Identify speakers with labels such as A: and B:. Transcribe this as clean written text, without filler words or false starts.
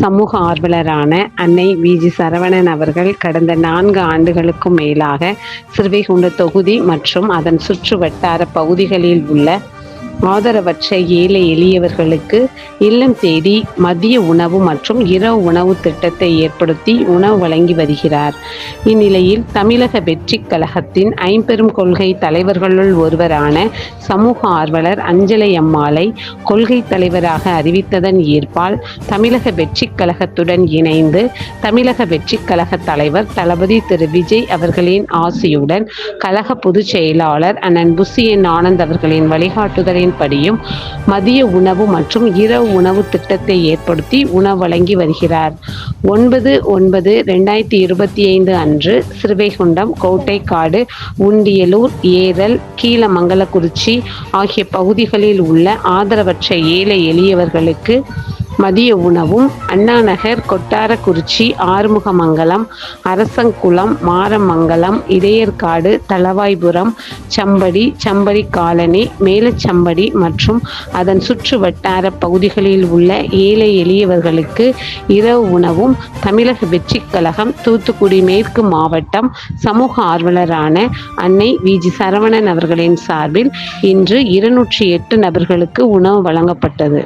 A: சமூக ஆர்வலரான அன்னை வி.ஜி. சரவணன் அவர்கள் கடந்த 4 ஆண்டுகளுக்கும் மேலாக ஸ்ரீவைகுண்டம் தொகுதி மற்றும் அதன் சுற்று வட்டார பகுதிகளில் உள்ள ஆதரவற்ற ஏழை எளியவர்களுக்கு இல்லம் தேடி மதிய உணவு மற்றும் இரவு உணவு திட்டத்தை ஏற்படுத்தி உணவு வழங்கி வருகிறார். இந்நிலையில் தமிழக வெற்றிக் கழகத்தின் ஐம்பெரும் கொள்கை தலைவர்களுள் ஒருவரான சமூக ஆர்வலர் அஞ்சலை அம்மாளை கொள்கை தலைவராக அறிவித்ததன் ஏற்பால் தமிழக வெற்றிக் கழகத்துடன் இணைந்து தமிழக வெற்றிக் கழக தலைவர் தளபதி திரு விஜய் அவர்களின் ஆசியுடன் கழக பொதுச் செயலாளர் அண்ணன் புசியன் ஆனந்த் அவர்களின் வழிகாட்டுதலின் படியும் மதிய உணவு மற்றும் இரவு உணவு திட்டத்தை ஏற்படுத்தி உணவு வழங்கி வருகிறார். 9/9/2025 அன்று ஸ்ரீவைகுண்டம், கோட்டைக்காடு, உண்டியலூர், ஏரல், கீழமங்கலக்குறிச்சி ஆகிய பகுதிகளில் உள்ள ஆதரவற்ற ஏழை எளியவர்களுக்கு மதிய உணவும் அண்ணாநகர், கொட்டாரக்குறிச்சி, ஆறுமுகமங்கலம், அரசங்குளம், மாரமங்கலம், இடையர்காடு, தளவாய்புரம், சம்படி, சம்படி காலனி, மேலச்சம்படி மற்றும் அதன் சுற்று வட்டார பகுதிகளில் உள்ள ஏழை எளியவர்களுக்கு இரவு உணவும் தமிழக வெற்றிக் கழகம் தூத்துக்குடி மேற்கு மாவட்டம் சமூக ஆர்வலரான அன்னை வி.ஜி. சரவணன் அவர்களின் சார்பில் இன்று 208 நபர்களுக்கு உணவு வழங்கப்பட்டது.